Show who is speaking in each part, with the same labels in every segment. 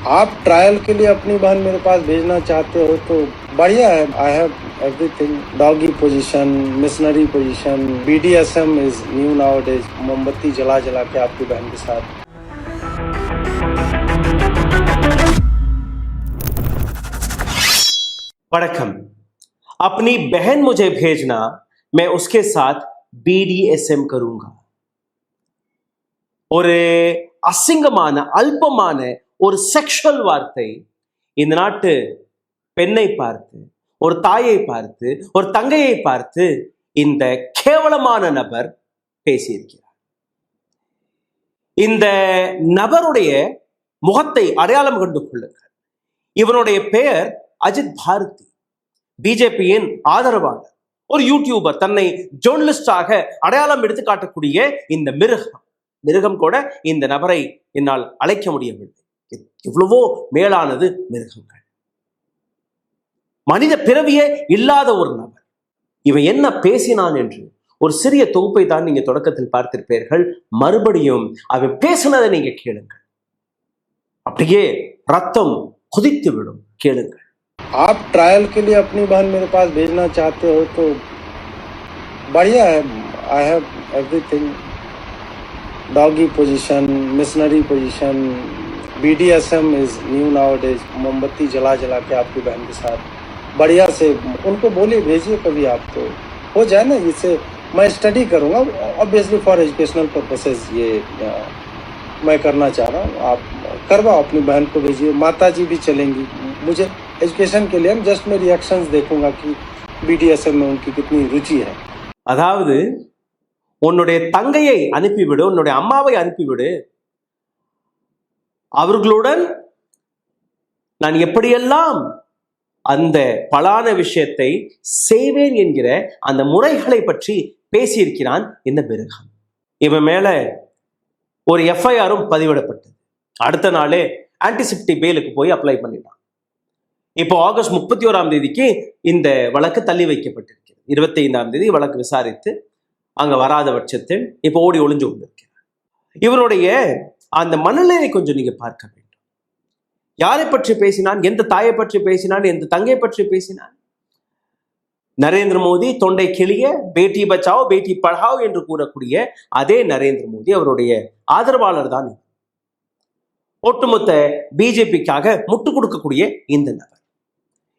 Speaker 1: आप ट्रायल के लिए अपनी बहन मेरे पास भेजना चाहते हो तो बढ़िया है। I have everything, doggy position, missionary position, BDSM is new nowadays. मोमबत्ती जला जला के आपकी बहन के साथ।
Speaker 2: वड़कम, अपनी बहन मुझे भेजना, मैं उसके साथ BDSM करूंगा। ஒரு அசிங்கமான அல்பமான ஒரு செக்ஷுவல் வார்த்தை இந்த நாட்டு பெண்ணை பார்த்து, ஒரு தாயை பார்த்து, ஒரு தங்கையை பார்த்து இந்த கேவலமான நபர் பேசியிருக்கிறார். இந்த நபருடைய முகத்தை அடையாளம் கண்டு கொள்ளுங்கள். இவனுடைய பெயர் அஜித் பாரதி, பிஜேபியின் ஆதரவாளர், ஒரு யூடியூபர், தன்னை ஜேர்னலிஸ்டாக அடையாளம் எடுத்து காட்டக்கூடிய இந்த மிருகம் கூட இந்த நபரை என்னால் அழைக்க முடியவில்லை. எவ்வளவோ மேலானது மிருகங்கள். மனித பிறவியே இல்லாத ஒரு நபர். இவன் என்ன பேசினான் என்று ஒரு சிறிய தொகுப்பை தான் நீங்க தொடக்கத்தில் பார்த்திருப்பீர்கள். மறுபடியும் அவன் பேசினதை நீங்க கேளுங்கள். அப்படியே ரத்தம் கொதித்து விடும். கேளுங்கள்.
Speaker 1: आप ट्रायल के लिए अपनी बहन मेरे पास भेजना चाहते हो तो बढ़िया है। I have everything, doggy position, missionary position, BDSM is new nowadays. मोमबत्ती जला जला के आपकी बहन के साथ बढ़िया से उनको बोलिए, भेजिए कभी आप, तो हो जाए ना। इससे मैं स्टडी करूँगा ऑब्वियसली फॉर एजुकेशनल पर्पसेस। ये मैं करना चाह रहा हूँ। आप करवाओ, अपनी बहन को भेजिए। माता जी भी चलेंगी मुझे एजुकेशन के लिए। जस्ट मैं रिएक्शंस देखूंगा कि BDSM में उनकी कितनी रुचि है।
Speaker 2: அதாவது உன்னுடைய தங்கையை அனுப்பிவிடு, உன்னுடைய அம்மாவை அனுப்பிவிடு, அவர்களுடன் நான் எப்படியெல்லாம் அந்த பலான விஷயத்தை செய்வேன் என்கிற அந்த முறைகளை பற்றி பேசியிருக்கிறான் இந்த மிருகம். இவன் மேல ஒரு FIR-ம் பதிவிடப்பட்டது. அடுத்த நாளே ஆன்டிசிப்டி பெயிலுக்கு போய் அப்ளை பண்ணிட்டான். இப்போ ஆகஸ்ட் 31ஆம் தேதிக்கு இந்த வழக்கு தள்ளி வைக்கப்பட்டிருக்கிறது. 25ஆம் தேதி வழக்கு விசாரித்து அங்க வராத பட்சத்தில் இப்போ ஓடி ஒளிஞ்சு கொண்டிருக்கிறார். இவனுடைய அந்த மனநிலையை கொஞ்சம் நீங்க பார்க்க வேண்டும். யாரை பற்றி பேசினான், எந்த தாயை பற்றி பேசினான், எந்த தங்கை பற்றி பேசினான்? நரேந்திர மோடி தொண்டை கிளிய பேட்டி பச்சாவோ பேட்டி பழாவோ என்று கூறக்கூடிய அதே நரேந்திர மோடி அவருடைய ஆதரவாளர் தான். ஒட்டுமொத்த பிஜேபிக்காக முட்டு கொடுக்கக்கூடிய இந்த நபர்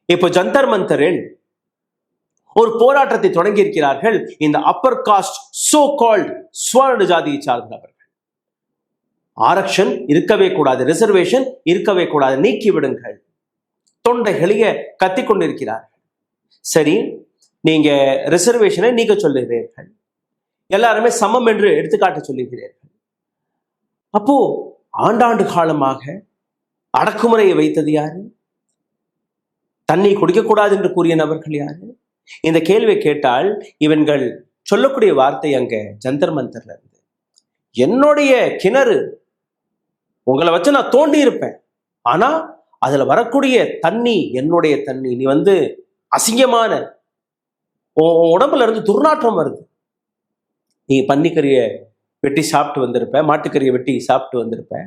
Speaker 2: இப்போ ஜந்தர் மந்தரில் ஒரு போராட்டத்தை தொடங்கி இருக்கிறார்கள். இந்த அப்பர் காஸ்ட் சோ கால்ட் ஸ்வர்ண ஜாதியை சார்ந்தவர்கள். ஆரக்ஷன் இருக்கவே கூடாது, ரிசர்வேஷன் இருக்கவே கூடாது, நீக்கி விடுங்கள், தொண்டைகளிய கத்தி கொண்டிருக்கிறார்கள். சரி, நீங்க ரிசர்வேஷனை நீக்க சொல்லுகிறீர்கள், எல்லாருமே சமம் என்று எடுத்துக்காட்ட சொல்லுகிறீர்கள். அப்போ ஆண்டாண்டு காலமாக அடக்குமுறையை வைத்தது யாரு? தண்ணி குடிக்கக்கூடாது என்று கூறிய நபர்கள் யாரு? இந்த கேள்வியை கேட்டால் இவன்கள் சொல்லக்கூடிய வார்த்தை அங்க ஜந்தர் மந்தர்ல இருந்து, என்னுடைய கிணறு உங்களை வச்சு நான் தோண்டி இருப்பேன், ஆனா அதுல வரக்கூடிய தண்ணி என்னுடைய தண்ணி, நீ அசிங்கமான உடம்புல இருந்து துர்நாற்றம் வருது, நீ பன்னிக்கறியை வெட்டி சாப்பிட்டு வந்திருப்ப, மாட்டுக்கறியை வெட்டி சாப்பிட்டு வந்திருப்ப,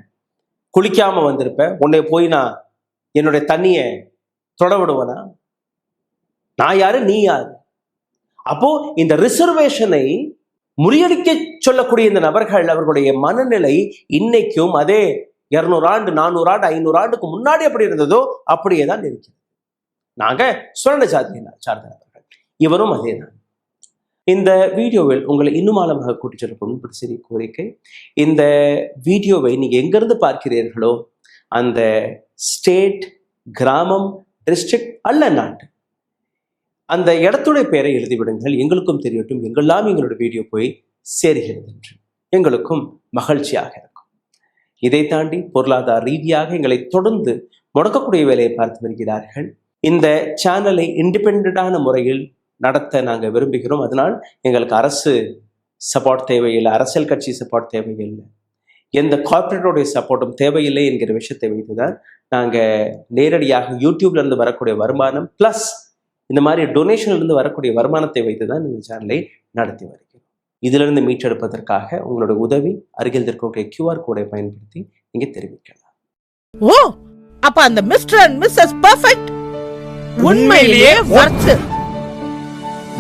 Speaker 2: குளிக்காம வந்திருப்ப, உன்னை போய் நான் என்னுடைய தண்ணியை தொட விடுவனா? நான் யாரு, நீ யாரு? அப்போ இந்த ரிசர்வேஷனை முறியடிக்க சொல்லக்கூடிய இந்த நபர்கள், அவர்களுடைய மனநிலை இன்னைக்கும் அதே 200 ஆண்டு 400 ஆண்டு 500 ஆண்டுக்கு முன்னாடி எப்படி இருந்ததோ அப்படியே தான் இருக்கிறது. நாங்க சுவர்ண ஜாதியை சார்ந்த நபர்கள், இவரும் அதே தான். இந்த வீடியோவில் உங்களை இன்னும் ஆழமாக கூட்டிச் செல்லப்படும் சிறிய கோரிக்கை, இந்த வீடியோவை நீங்க எங்கிருந்து பார்க்கிறீர்களோ அந்த ஸ்டேட், கிராமம், டிஸ்ட்ரிக்ட் அல்ல நாட்டு, அந்த இடத்துடைய பெயரை எழுதிவிடுங்கள். எங்களுக்கும் தெரியட்டும், எங்கெல்லாம் எங்களோட வீடியோ போய் சேர்கிறது என்று எங்களுக்கும் மகிழ்ச்சியாக இருக்கும். இதை தாண்டி பொருளாதார ரீதியாக எங்களை தொடர்ந்து முடக்கக்கூடிய வேலையை பார்த்து வருகிறார்கள். இந்த சேனலை இண்டிபெண்டான முறையில் நடத்த நாங்கள் விரும்புகிறோம். அதனால் எங்களுக்கு அரசு சப்போர்ட் தேவையில்லை, அரசியல் கட்சி சப்போர்ட் தேவையில்லை, எந்த கார்பரேட்டோடைய சப்போர்ட்டும் தேவையில்லை என்கிற விஷயத்தை வைத்துதான் நாங்கள் நேரடியாக யூடியூப்ல இருந்து வரக்கூடிய வருமானம் பிளஸ் இந்த மாதிரி டொனேஷன்ல இருந்து வரக்கூடிய வருமானத்தை வைத்துதான் இந்த சேனலை நடத்தி வருகிறோம். இதிலிருந்து மீட்டெடுப்பதற்காக உங்களோட உதவி அருகில் இருக்கக்கூடிய QR கோடை பயன்படுத்தி நீங்க தெரிவிக்கலாம்.
Speaker 3: ஓ, அப்ப அந்த மிஸ்டர் அண்ட் மிஸ்ஸஸ் பர்ஃபெக்ட் உண்மையிலேயே வர்த்து.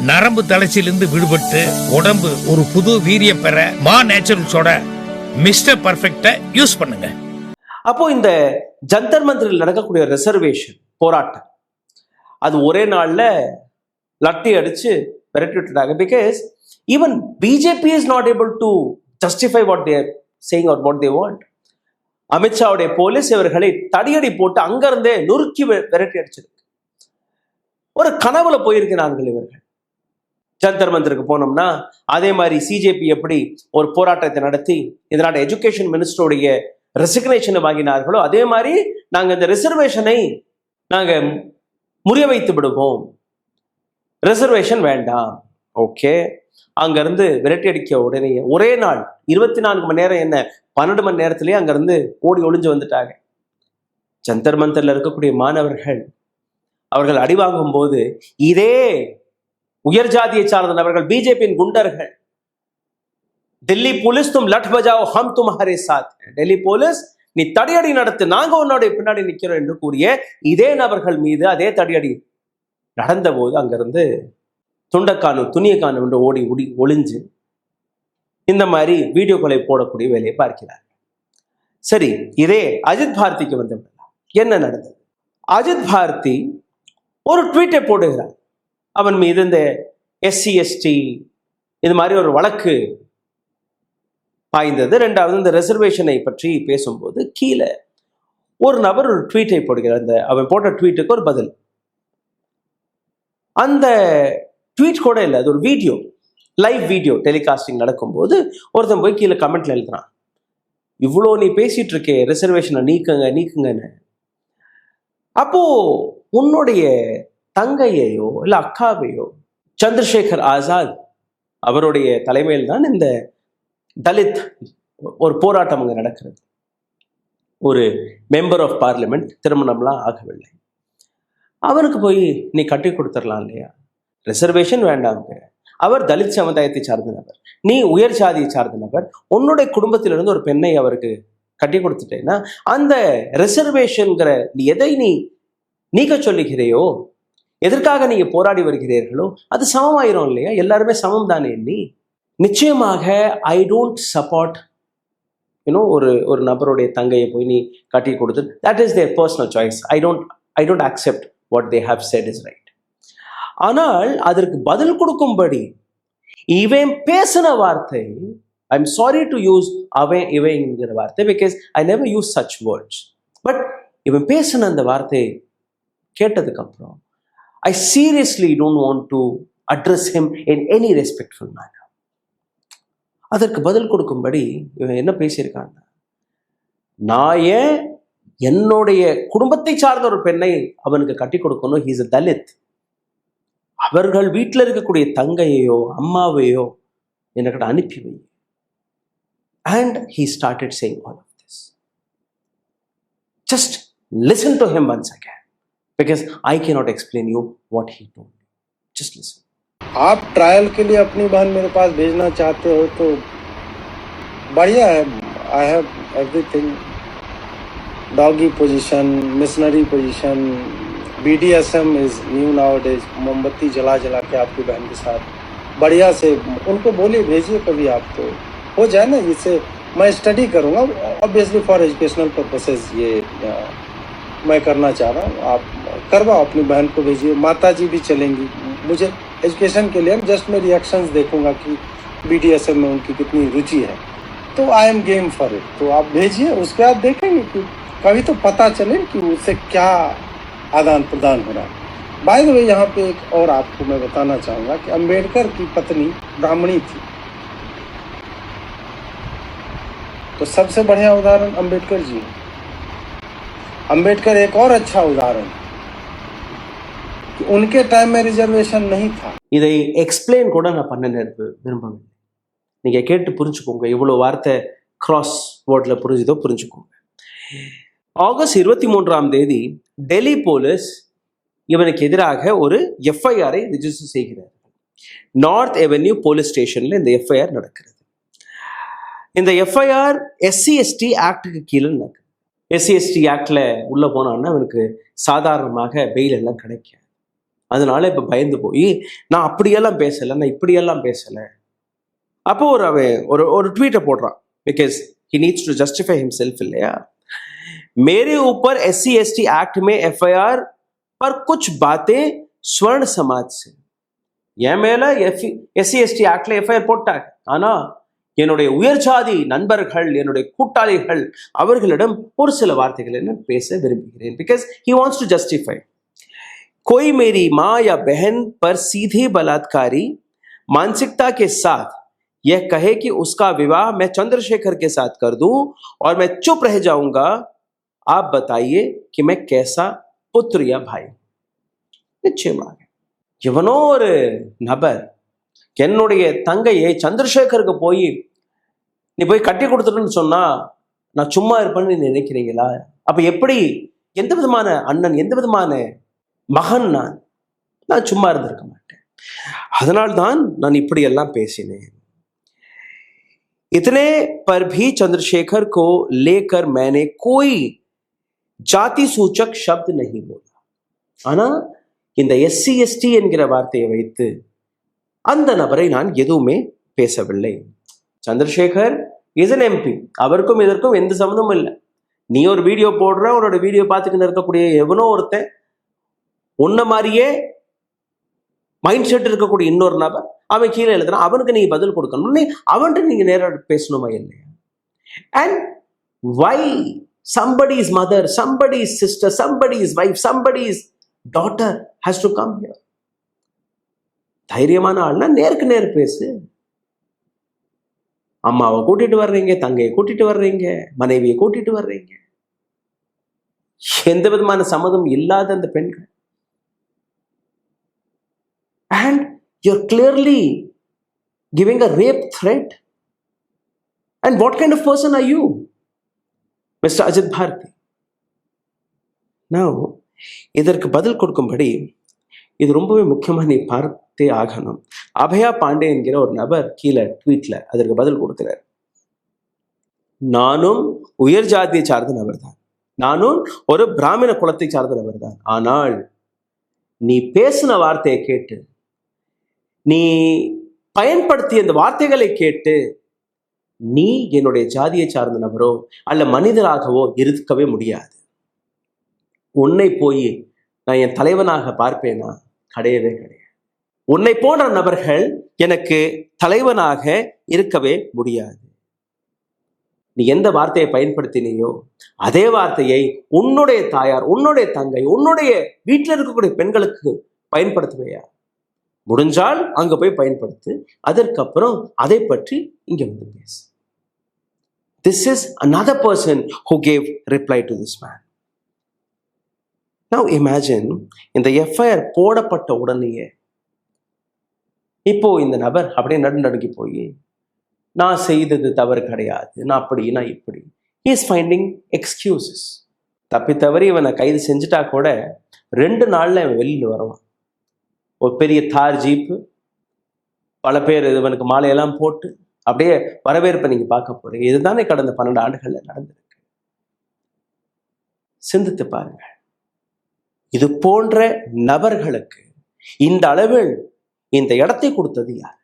Speaker 4: நரம்பு தளர்ச்சியிலிருந்து விடுபட்டு உடம்பு ஒரு புது வீரியம் பெற மா நேச்சுரல்ஸோட மிஸ்டர் பர்ஃபெக்ட யூஸ் பண்ணுங்க.
Speaker 2: அப்போ இந்த ஜந்தர் மந்திரில் நடக்கக்கூடிய ரிசர்வேஷன் போராட்டம் அது ஒரே நாள்ல லட்டி அடிச்சு விரட்டி விட்டுட்டாங்க. Because even BJP is not able to justify what they're saying or what they want. அமித்ஷாவுடைய போலீஸ் இவர்களை தடியடி போட்டு அங்கிருந்தே நொறுக்கி விரட்டி அடிச்சிருக்கு. ஒரு கனவுல போயிருக்கிறார்கள் இவர்கள். ஜந்தர் மந்திருக்கு போனோம்னா அதே மாதிரி சிஜேபி எப்படி ஒரு போராட்டத்தை நடத்தி இதனால எஜுகேஷன் மினிஸ்டருடைய ரெசிக்னேஷனை வாங்கினார்களோ அதே மாதிரி நாங்க இந்த ரிசர்வேஷனை நாங்க முறிய வைத்து விடுவோம், ரிசர்வேஷன் வேண்டாம். ஓகே, அங்கிருந்து விரட்டி அடிக்க உடனே ஒரே நாள் 24 மணி நேரம் என்ன 12 மணி நேரத்திலேயே அங்கிருந்து ஓடி ஒளிஞ்சு வந்துட்டாங்க. ஜந்தர் மந்தர்ல இருக்கக்கூடிய மாணவர்கள் அவர்கள் அடி வாங்கும் போது இதே உயர் ஜாதியை சார்ந்த நபர்கள் பிஜேபியின் குண்டர்கள் டெல்லி போலீஸ் தும் லட் பஜாவோ ஹம் தும்ஹாரே சாத், டெல்லி போலீஸ் நீ தடியடி நடத்து நாங்க உன்னோட பின்னாடி நிக்கிறோம் என்று கூறிய இதே நபர்கள் மீது அதே தடியடி நடந்த போது அங்கிருந்து துண்டக்கானு துணியக்கானு என்று ஓடி ஒளிஞ்சு இந்த மாதிரி வீடியோக்களை போடக்கூடிய வேலையை பார்க்கிறார். சரி, இதே அஜித் பாரதிக்கு வந்து என்ன நடந்தது? அஜித் பாரதி ஒரு ட்வீட்டை போடுகிறார். அவன் மீது இந்த SC/ST இது மாதிரி ஒரு வழக்கு பாய்ந்தது. ரெண்டாவது இந்த ரிசர்வேஷனை பற்றி பேசும்போது கீழே ஒரு நபர் ஒரு ட்வீட்டை போடுகிறார். அந்த அவன் போட்ட ட்வீட்டுக்கு ஒரு பதில். அந்த ட்வீட் கூட இல்லை, அது ஒரு வீடியோ, லைவ் வீடியோ டெலிகாஸ்டிங் நடக்கும்போது ஒருத்தன் போய் கீழே கமெண்ட்ல எழுதுறான், இவ்வளோ நீ பேசிட்டு இருக்கே ரிசர்வேஷனை நீக்குங்கன்னு. அப்போ உன்னுடைய தங்கையையோ இல்லை அக்காவையோ சந்திரசேகர் ஆசாத் அவருடைய தலைமையில் தான் இந்த தலித் ஒரு போராட்டம் அங்கே நடக்கிறது. ஒரு மெம்பர் ஆஃப் பார்லிமெண்ட் திருமணம்லாம் ஆகவில்லை. அவனுக்கு போய் நீ கட்டி கொடுத்துடலாம் இல்லையா? ரிசர்வேஷன் வேண்டாங்க. அவர் தலித் சமுதாயத்தை சார்ந்த நபர், நீ உயர் சாதியை சார்ந்த நபர், உன்னுடைய குடும்பத்திலிருந்து ஒரு பெண்ணை அவருக்கு கட்டி கொடுத்துட்டேன்னா அந்த ரிசர்வேஷன்கிற எதை நீ நீக்க சொல்லுகிறையோ, எதற்காக நீங்க போராடி வருகிறீர்களோ அது சமமாயிரும் இல்லையா? எல்லாருமே சமம் தானே. நீ நிச்சயமாக ஐ டோன்ட் சப்போர்ட் ஒரு நபருடைய தங்கையை போய் நீ கட்டி கொடுத்து, that is there personal choice. I don't accept what they have set is right. ஆனால் அதற்கு பதில் கொடுக்கும்படி இவன் பேசின வார்த்தை, I am sorry to use அவன் இவன் என்கிற வார்த்தை, because I never use such words. But இவன் பேசின அந்த வார்த்தை கேட்டதுக்கு அப்புறம் I seriously don't want to address him in any respectful manner. அதற்கு பதில் கொடுக்கும்படி இவன் என்ன பேசியிருக்கான், நான் ஏன் என்னுடைய குடும்பத்தை சார்ந்த ஒரு பெண்ணை அவனுக்கு கட்டி கொடுக்கணும்? He's a Dalit. அவர்கள் வீட்டில் இருக்கக்கூடிய தங்கையோ அம்மாவையோ என்கிட்ட அனுப்பி வை. And he started saying all of this. Just listen to him once again. Because I cannot explain you what he told me. Just listen.
Speaker 1: आप ट्रायल के लिए अपनी बहन मेरे पास भेजना चाहते हो तो बढ़िया है. I have everything. Doggy position, missionary position, BDSM is new nowadays. मोमबत्ती जला के आपकी बहन के साथ बढ़िया से उनको बोलिए, भेजिए कभी आप, तो हो जाए ना. इससे मैं स्टडी करूँगा ऑब्वियसली फॉर एजुकेशनल पर्पसेस. ये मैं करना चाह रहा हूँ. आप करवाओ, अपनी बहन को भेजिए. माता जी भी चलेंगी. मुझे एजुकेशन के लिए जस्ट मैं रिएक्शंस देखूंगा कि BDSM में उनकी कितनी रुचि है, तो I am game for it. तो आप भेजिए, उसके बाद देखेंगे कि कभी तो पता चले कि उससे क्या आदान प्रदान हो रहा है. बाय द वे, यहाँ पे एक और आपको मैं बताना चाहूँगा कि अम्बेडकर की पत्नी ब्राह्मणी थी. तो सबसे बढ़िया उदाहरण अम्बेडकर जी. अम्बेडकर एक और अच्छा उदाहरण कि उनके टाइम में रिजर्वेशन नहीं था.
Speaker 2: இதை எக்ஸ்பிளைன் கூட நான் பண்ண விரும்பவில்லை. நீங்க கேட்டு புரிஞ்சுக்கோங்க. இவ்வளவு வார்த்தை கிராஸ் வேர்ட்ல புரிஞ்சுதோ புரிஞ்சுக்கோங்க. ஆகஸ்ட் 23ஆம் தேதி டெல்லி போலீஸ் இவனுக்கு எதிராக ஒரு FIR ரிஜிஸ்டர் செய்கிறார். நார்த் அவென்யூ போலீஸ் ஸ்டேஷன்ல இந்த FIR நடக்கிறது. இந்த FIR SC/ST ஆக்டுக்கு கீழே நடக்குது. SC/ST ஆக்ட்ல உள்ள போனான்னா அவனுக்கு சாதாரணமாக பெயில் எல்லாம் கிடைக்கும். அதனால இப்ப பயந்து போய் நான் அப்படியெல்லாம் பேசலை, நான் இப்படியெல்லாம் பேசலை. அப்போ அவன் ஒரு ட்வீட்டை போடுறான். Because he needs to justify himself இல்லையா. मेरे ऊपर SC/ST एक्ट में FIR पर कुछ बातें स्वर्ण समाज से. என் மேல SC/ST ஆக்ட்ல FIR போட்டாங்க. ஆனா என்னுடைய உயர்ஜாதி நண்பர்கள், என்னுடைய கூட்டாளிகள், அவர்களிடம் ஒரு சில வார்த்தைகளை நான் பேச விரும்புகிறேன். Because he wants to justify. कोई मेरी माँ या बहन पर सीधे बलात्कारी मानसिकता के साथ यह कहे कि उसका विवाह मैं चंद्रशेखर के साथ कर दूं और मैं चुप रह जाऊंगा, आप बताइए कि मैं कैसा पुत्र या भाई. நிச்சயமாக எவனோ ஒரு நபர் என்னுடைய தங்கையை சந்திரசேகருக்கு போய் நீ போய் கட்டி கொடுத்துட்டுன்னு சொன்னா நான் சும்மா இருப்பேன்னு நினைக்கிறீங்களா? அப்ப எப்படி, எந்த விதமான அண்ணன், எந்த விதமான மகன் நான் சும்மா இருந்திருக்க மாட்டேன். அதனால்தான் நான் இப்படி எல்லாம் பேசினேன். इतने पर भी चंद्रशेखर को लेकर मैंने कोई जाति सूचक शब्द नहीं बोला. ஆனா இந்த SC/ST என்கிற வார்த்தையை வைத்து அந்த நபரை நான் எதுவுமே பேசவில்லை. Chandrasekhar is an MP. அவருக்கும் இதற்கும் எந்த சம்மந்தமும் இல்லை. நீ ஒரு வீடியோ போடுற, உன்னோட வீடியோ பார்த்துக்கிட்டு இருக்கக்கூடிய எவனோ ஒருத்தன் உன்ன மாதிரியே மைண்ட் செட் இருக்கக்கூடிய இன்னொரு நபர் அவன் கீழே எழுதுறான், அவனுக்கு நீங்க பதில் கொடுக்கணும். அவன்கிட்ட நீங்க நேராக பேசணுமா இல்லையா? And why somebody's mother, somebody's sister, somebody's wife, somebody's daughter has to come here? தைரியமான ஆள்னா நேருக்கு நேர் பேசு. அம்மாவை கூட்டிட்டு வர்றீங்க, தங்கையை கூட்டிட்டு வர்றீங்க, மனைவியை கூட்டிட்டு வர்றீங்க, எந்த விதமான சம்மதம் இல்லாத அந்த பெண்கள். And you're clearly giving a rape threat. And what kind of person are you, Mr. Ajit Bharti? Now, இதற்கு பதில் கொடுக்கும்படி இது ரொம்பவே முக்கியமாக நீ பார்த்தே ஆகணும். அபயா பாண்டே என்கிற ஒரு நபர் கீழே ட்வீட்ல அதற்கு பதில் கொடுக்கிறார். நானும் உயர் ஜாதியை சார்ந்த நபர் தான், நானும் ஒரு பிராமண குலத்தை சார்ந்த நபர் தான். ஆனால் நீ பேசின வார்த்தையை கேட்டு, நீ பயன்படுத்திய இந்த வார்த்தைகளை கேட்டு நீ என்னுடைய ஜாதியை சார்ந்த நபரோ அல்ல மனிதராகவோ இருக்கவே முடியாது. உன்னை போய் நான் என் தலைவனாக பார்ப்பேனா? கிடையவே கிடையாது. உன்னை போன்ற நபர்கள் எனக்கு தலைவனாக இருக்கவே முடியாது. நீ எந்த வார்த்தையை பயன்படுத்தினியோ அதே வார்த்தையை உன்னுடைய தாயார், உன்னுடைய தங்கை, உன்னுடைய வீட்டில் இருக்கக்கூடிய பெண்களுக்கு பயன்படுத்துவையா? முடிஞ்சால் அங்க போய் பயன்படுத்து, அதற்கப்புறம் அதை பற்றி இங்க வந்து பேசு. This is another person who gave reply to this man. Now imagine, இந்த FIR போடப்பட்ட உடனேயே இப்போ இந்த நபர் அப்படியே நடுங்கி போய் நான் செய்தது தவறு கிடையாது, நான் அப்படி, நான் இப்படி. He is finding excuses. தப்பி தவறி இவனை கைது செஞ்சுட்டா கூட 2 நாள்ல இவன் வெளியில் வருவான். ஒரு பெரிய தார் ஜீப்பு, பல பேர் இவனுக்கு மாலையெல்லாம் போட்டு அப்படியே வரவேற்பை நீங்க பார்க்க போறீங்க. இதுதானே கடந்த 12 ஆண்டுகள்ல நடந்திருக்கு. சிந்தித்து பாருங்க. இது போன்ற நபர்களுக்கு இந்த அளவில் இந்த இடத்தை கொடுத்தது யார்?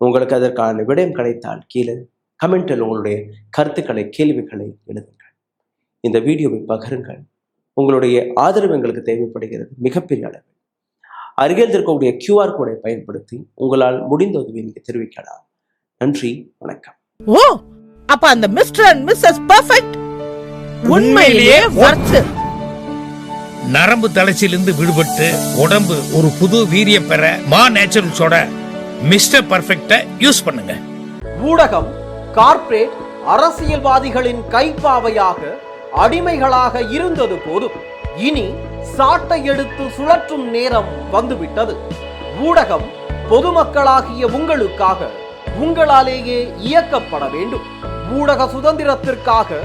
Speaker 2: உங்களுக்கு அதற்கான விடயம் கிடைத்தால் கீழே கமெண்டில் உங்களுடைய கருத்துக்களை, கேள்விகளை எழுதுங்கள். இந்த வீடியோவை பகிருங்கள். உங்களுடைய ஆதரவு எங்களுக்கு தேவைப்படுகிறது மிகப்பெரிய அளவில். அருகில் இருக்கக்கூடிய QR கோடை பயன்படுத்தி உங்களால் முடிந்த உதவியை நீங்க தெரிவிக்கலாம். நன்றி, வணக்கம்.
Speaker 3: ஓ, அப்ப அந்த மிஸ்டர் அண்ட் மிஸ்ஸஸ் பெர்ஃபெக்ட் உண்மையிலேயே வர்த்.
Speaker 4: நரம்பு தளர்ச்சியிலிருந்து விடுபட்டு உடம்பு ஒரு புது வீரியம் பெற மா நேச்சுரல்ஸோட மிஸ்டர் பர்ஃபெக்ட்டை யூஸ் பண்ணுங்க.
Speaker 5: ஊடகம் கார்ப்பரேட் அரசியல்வாதிகளின் கைப்பாவையாக அடிமைகளாக இருந்தது போதும். இனி சாட்டை எடுத்து சுழற்றும் நேரம் வந்துவிட்டது. ஊடகம் பொதுமக்களாகிய உங்களுக்காக, உங்களாலேயே இயக்கப்பட வேண்டும். ஊடக சுதந்திரத்திற்காக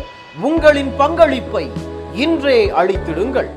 Speaker 5: உங்களின் பங்களிப்பை இன்றே அளித்திடுங்கள்.